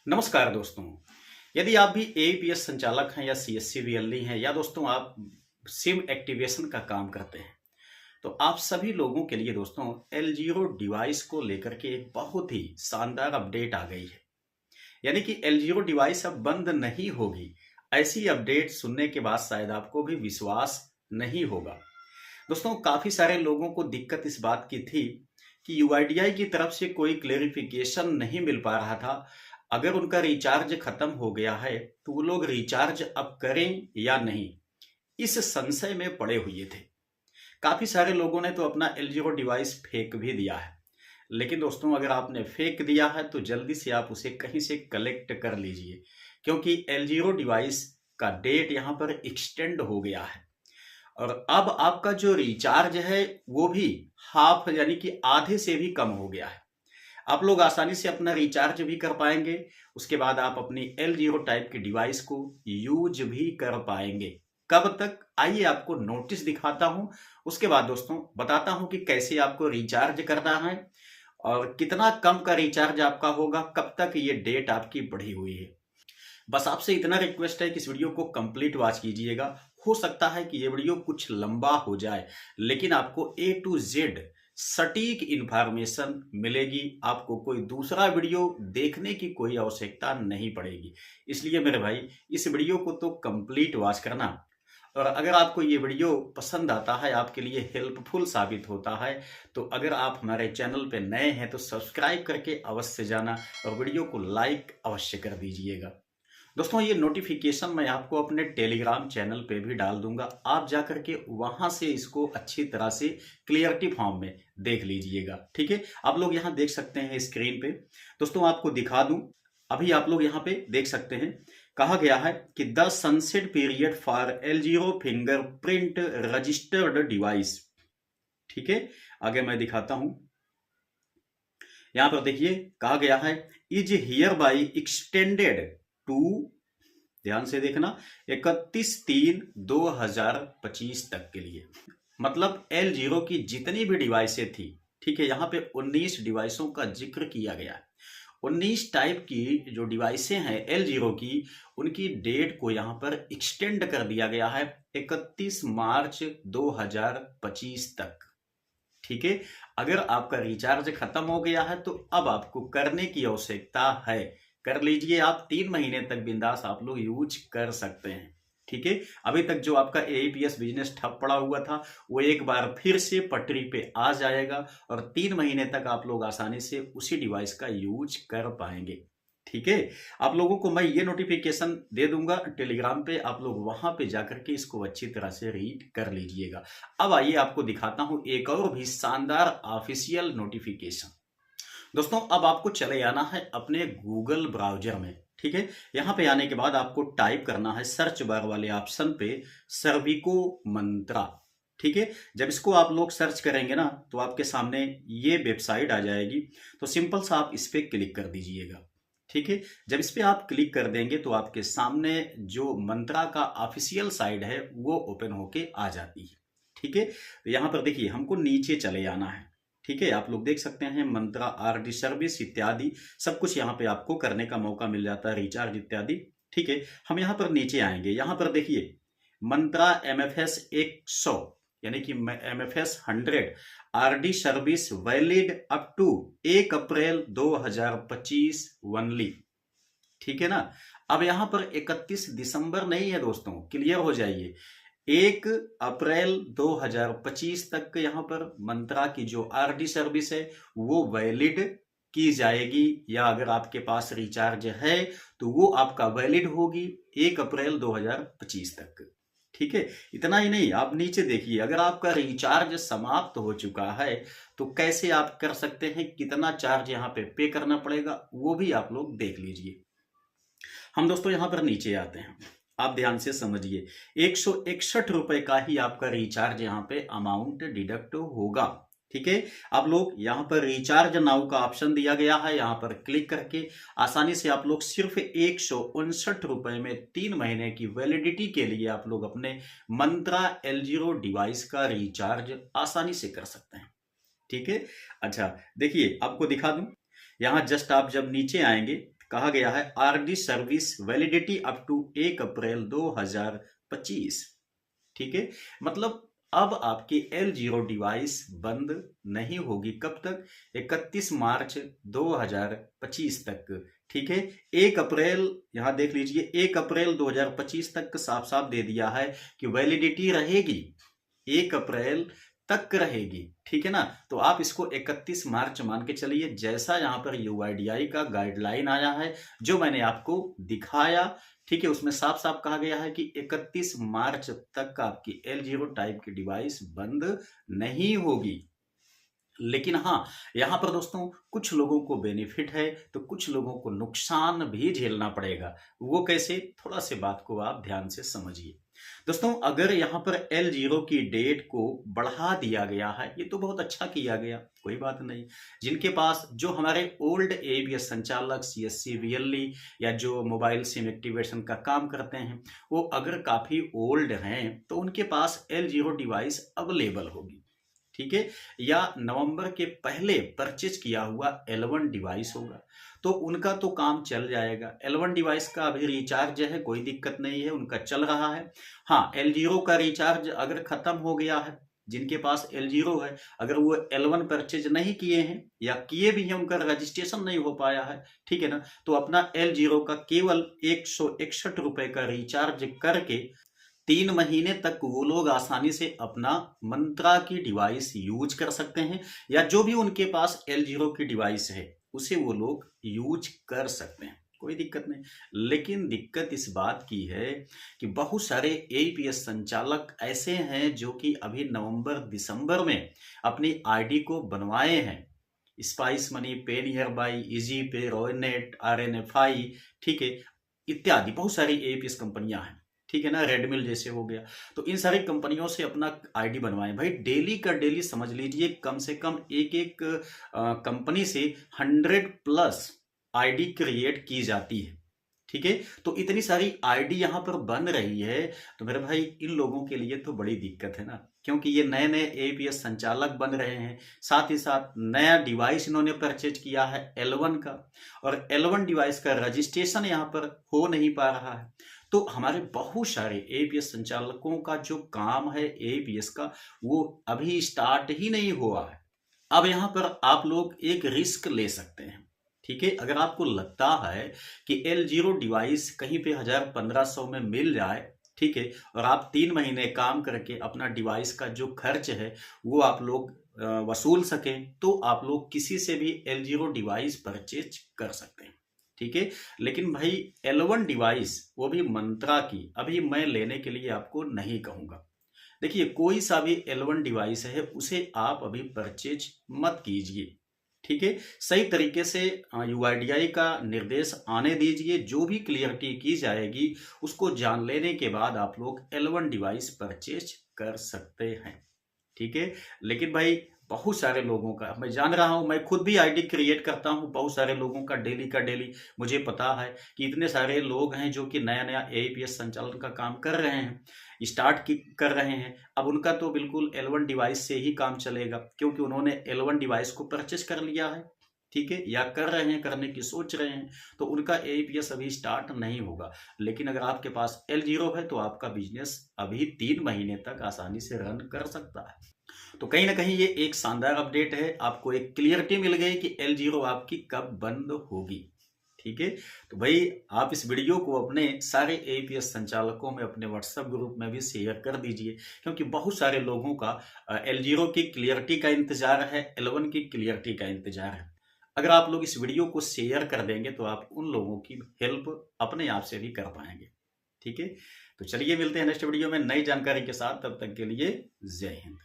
नमस्कार दोस्तों। यदि आप भी एईपीएस संचालक हैं या सीएससी वीएलई हैं या दोस्तों आप सिम एक्टिवेशन का काम करते हैं, तो आप सभी लोगों के लिए दोस्तों एलजीरो डिवाइस को लेकर के एक बहुत ही शानदार अपडेट आ गई है। यानी कि एलजीरो डिवाइस अब बंद नहीं होगी। ऐसी अपडेट सुनने के बाद शायद आपको भी विश्वास नहीं होगा। दोस्तों काफी सारे लोगों को दिक्कत इस बात की थी कि यूआईडीआई की तरफ से कोई क्लेरिफिकेशन नहीं मिल पा रहा था। अगर उनका रिचार्ज खत्म हो गया है तो वो लोग रिचार्ज अब करें या नहीं, इस संशय में पड़े हुए थे। काफी सारे लोगों ने तो अपना एलजीरो डिवाइस फेंक भी दिया है। लेकिन दोस्तों अगर आपने फेंक दिया है तो जल्दी से आप उसे कहीं से कलेक्ट कर लीजिए, क्योंकि एलजीरो डिवाइस का डेट यहाँ पर एक्सटेंड हो गया है। और अब आपका जो रिचार्ज है वो भी हाफ यानी कि आधे से भी कम हो गया है। आप लोग आसानी से अपना रिचार्ज भी कर पाएंगे। उसके बाद आप अपनी एल जीरो टाइप की डिवाइस को यूज भी कर पाएंगे। कब तक, आइए आपको नोटिस दिखाता हूं। उसके बाद दोस्तों बताता हूं कि कैसे आपको रिचार्ज करना है और कितना कम का रिचार्ज आपका होगा, कब तक ये डेट आपकी बढ़ी हुई है। बस आपसे इतना रिक्वेस्ट है कि इस वीडियो को कंप्लीट वॉच कीजिएगा। हो सकता है कि ये वीडियो कुछ लंबा हो जाए, लेकिन आपको ए टू जेड सटीक इंफॉर्मेशन मिलेगी। आपको कोई दूसरा वीडियो देखने की कोई आवश्यकता नहीं पड़ेगी। इसलिए मेरे भाई इस वीडियो को तो कंप्लीट वॉच करना। और अगर आपको ये वीडियो पसंद आता है, आपके लिए हेल्पफुल साबित होता है, तो अगर आप हमारे चैनल पे नए हैं तो सब्सक्राइब करके अवश्य जाना और वीडियो को लाइक अवश्य कर दीजिएगा। दोस्तों ये नोटिफिकेशन मैं आपको अपने टेलीग्राम चैनल पे भी डाल दूंगा। आप जाकर के वहां से इसको अच्छी तरह से क्लियरिटी फॉर्म में देख लीजिएगा। ठीक है, आप लोग यहाँ देख सकते हैं स्क्रीन पे। दोस्तों आपको दिखा दूं, अभी आप लोग यहाँ पे देख सकते हैं, कहा गया है कि the sunset period for L zero fingerprint registered device. ठीक है, आगे मैं दिखाता हूं। यहां पर देखिए कहा गया है is here by extended to, ध्यान से देखना, 31/3/2025 तक के लिए। मतलब एल जीरो की जितनी भी डिवाइसें थी, ठीक है, यहाँ पे 19 डिवाइसों का जिक्र किया गया है। 19 टाइप की जो डिवाइसें हैं एल जीरो की, उनकी डेट को यहाँ पर एक्सटेंड कर दिया गया है 31 मार्च 2025 तक। ठीक है, अगर आपका रिचार्ज खत्म हो गया है तो अब आपको करने की आवश्यकता है, कर लीजिए। आप 3 महीने तक बिंदास आप लोग यूज कर सकते हैं। ठीक है, अभी तक जो आपका एईपीएस बिजनेस ठप पड़ा हुआ था वो एक बार फिर से पटरी पे आ जाएगा और 3 महीने तक आप लोग आसानी से उसी डिवाइस का यूज कर पाएंगे। ठीक है, आप लोगों को मैं ये नोटिफिकेशन दे दूंगा टेलीग्राम पे, आप लोग वहां पे जाकर के इसको अच्छी तरह से रीड कर लीजिएगा। अब आइए आपको दिखाता हूं एक और भी शानदार ऑफिशियल नोटिफिकेशन। दोस्तों अब आपको चले आना है अपने गूगल ब्राउजर में। ठीक है, यहां पे आने के बाद आपको टाइप करना है सर्च बार वाले ऑप्शन पे सर्विको मंत्रा। ठीक है, जब इसको आप लोग सर्च करेंगे ना तो आपके सामने ये वेबसाइट आ जाएगी। तो सिंपल सा आप इस पे क्लिक कर दीजिएगा। ठीक है, जब इस पे आप क्लिक कर देंगे तो आपके सामने जो मंत्रा का ऑफिशियल साइट है वो ओपन होके आ जाती है। ठीक है, तो यहां पर देखिए हमको नीचे चले आना है। ठीक है, आप लोग देख सकते हैं मंत्रा आरडी सर्विस इत्यादि सब कुछ यहाँ पे आपको करने का मौका मिल जाता है, रिचार्ज इत्यादि। ठीक है, हम यहाँ पर नीचे आएंगे। यहाँ पर देखिए मंत्रा एमएफएस 100 यानी कि MFS 100 RD service valid up to 1 April 2025 only. ठीक है ना, अब यहाँ पर 31 दिसंबर नहीं है दोस्तों, क्लियर हो जाइए। 1 अप्रैल 2025 तक यहाँ पर मंत्रा की जो आरडी सर्विस है वो वैलिड की जाएगी, या अगर आपके पास रिचार्ज है तो वो आपका वैलिड होगी 1 अप्रैल 2025 तक। ठीक है, इतना ही नहीं, आप नीचे देखिए, अगर आपका रिचार्ज समाप्त हो चुका है तो कैसे आप कर सकते हैं, कितना चार्ज यहाँ पे करना पड़ेगा वो भी आप लोग देख लीजिए। हम दोस्तों यहाँ पर नीचे आते हैं, आप ध्यान से समझिए। 161 रुपए का ही आपका रिचार्ज यहाँ पे अमाउंट डिडक्ट होगा। ठीक है, आप लोग यहाँ पर रिचार्ज नाउ का ऑप्शन दिया गया है, यहाँ पर क्लिक करके आसानी से आप लोग सिर्फ 159 रुपए में 3 महीने की वैलिडिटी के लिए आप लोग अपने मंत्रा एल जीरो डिवाइस का रिचार्ज आसानी से कर सकते हैं। ठीक है, अच्छा देखिए आपको दिखा दूं, यहाँ जस्ट आप जब नीचे आएंगे कहा गया है RD service validity up to 1 April 2025। ठीक है, मतलब अब आपकी L0 डिवाइस बंद नहीं होगी। कब तक? 31 मार्च 2025 तक। ठीक है, 1 अप्रैल, यहां देख लीजिए 1 अप्रैल 2025 तक साफ साफ दे दिया है कि वैलिडिटी रहेगी, 1 अप्रैल तक रहेगी। ठीक है ना, तो आप इसको 31 मार्च मान के चलिए। जैसा यहां पर UIDAI का गाइडलाइन आया है, जो मैंने आपको दिखाया, ठीक है, उसमें साफ साफ कहा गया है कि 31 मार्च तक आपकी L0 टाइप की डिवाइस बंद नहीं होगी। लेकिन हाँ, यहां पर दोस्तों कुछ लोगों को बेनिफिट है तो कुछ लोगों को नुकसान भी झेलना पड़ेगा। वो कैसे? थोड़ा से बात को आप ध्यान से समझिए। दोस्तों, अगर यहां पर L0 की डेट को बढ़ा दिया गया है, ये तो बहुत अच्छा किया गया, कोई बात नहीं। जिनके पास, जो हमारे ओल्ड ABS संचालक CSC VLE या जो मोबाइल सिम एक्टिवेशन का काम करते हैं, वो अगर काफी ओल्ड हैं तो उनके पास L0 डिवाइस अवेलेबल होगी। ठीक है, या नवंबर के पहले परचेज किया हुआ L1 डिवाइस होगा, तो उनका तो काम चल जाएगा। L1 डिवाइस का अभी रिचार्ज है, कोई दिक्कत नहीं है, उनका चल रहा है। हाँ, L0 का रिचार्ज अगर खत्म हो गया है, जिनके पास L0 है, अगर वो L1 परचेज नहीं किए हैं या किए भी हैं, उनका रजिस्ट्रेशन नहीं हो पाया है, ठीक है ना, तो अपना L0 का केवल 161 रुपए का रिचार्ज करके 3 महीने तक वो लोग आसानी से अपना मंत्रा की डिवाइस यूज कर सकते हैं, या जो भी उनके पास L0 की डिवाइस है उसे वो लोग यूज कर सकते हैं, कोई दिक्कत नहीं। लेकिन दिक्कत इस बात की है कि बहुत सारे APS संचालक ऐसे हैं जो कि अभी नवंबर दिसंबर में अपनी आईडी को बनवाए हैं। स्पाइस मनी, पे नियर बाई, इजी पे, रॉयनेट, RNFI, ठीक है, इत्यादि बहुत सारी APS कंपनियां हैं। ठीक है ना, रेडमिल जैसे हो गया, तो इन सारी कंपनियों से अपना आईडी बनवाएं भाई। डेली का डेली समझ लीजिए, कम से कम एक एक कंपनी से 100+ आईडी क्रिएट की जाती है। ठीक है, तो इतनी सारी आईडी यहां पर बन रही है, तो मेरे भाई इन लोगों के लिए तो बड़ी दिक्कत है ना, क्योंकि ये नए नए APS संचालक बन रहे हैं, साथ ही साथ नया डिवाइस इन्होंने परचेज किया है L1 का, और L1 डिवाइस का रजिस्ट्रेशन यहां पर हो नहीं पा रहा है। तो हमारे बहुत सारे APS संचालकों का जो काम है APS का, वो अभी स्टार्ट ही नहीं हुआ है। अब यहां पर आप लोग एक रिस्क ले सकते हैं। ठीक है, अगर आपको लगता है कि L0 डिवाइस कहीं पे 1000-1500 में मिल जाए, ठीक है, और आप 3 महीने काम करके अपना डिवाइस का जो खर्च है वो आप लोग वसूल सकें, तो आप लोग किसी से भी L0 डिवाइस परचेज कर सकते हैं। ठीक है, लेकिन भाई L1 डिवाइस, वो भी मंत्रा की, अभी मैं लेने के लिए आपको नहीं कहूंगा। देखिए, कोई सा भी L1 डिवाइस है उसे आप अभी परचेज मत कीजिए। ठीक है, सही तरीके से UIDAI का निर्देश आने दीजिए, जो भी क्लियरिटी की जाएगी उसको जान लेने के बाद आप लोग L1 डिवाइस परचेज कर सकते हैं। ठीक है, लेकिन भाई बहुत सारे लोगों का, मैं जान रहा हूं, मैं खुद भी आईडी क्रिएट करता हूं, बहुत सारे लोगों का डेली का डेली मुझे पता है कि इतने सारे लोग हैं जो कि नया नया APS संचालन का काम कर रहे हैं, कर रहे हैं। अब उनका तो बिल्कुल L1 डिवाइस से ही काम चलेगा, क्योंकि उन्होंने L1 डिवाइस को परचेस कर लिया है। ठीक है, या कर रहे हैं, करने की सोच रहे हैं, तो उनका APS अभी स्टार्ट नहीं होगा। लेकिन अगर आपके पास L0 है तो आपका बिजनेस अभी 3 महीने तक आसानी से रन कर सकता है। तो कहीं ना कहीं ये एक शानदार अपडेट है, आपको एक क्लियरिटी मिल गई कि L0 आपकी कब बंद होगी। ठीक है, तो भाई आप इस वीडियो को अपने सारे APS संचालकों में, अपने WhatsApp ग्रुप में भी शेयर कर दीजिए, क्योंकि बहुत सारे लोगों का L0 की क्लियरिटी का इंतजार है, L1 की क्लियरिटी का इंतजार है। अगर आप लोग इस वीडियो को शेयर कर देंगे तो आप उन लोगों की हेल्प अपने आप से भी कर पाएंगे। ठीक है, तो चलिए मिलते हैं नेक्स्ट वीडियो में नई जानकारी के साथ, तब तक के लिए जय हिंद।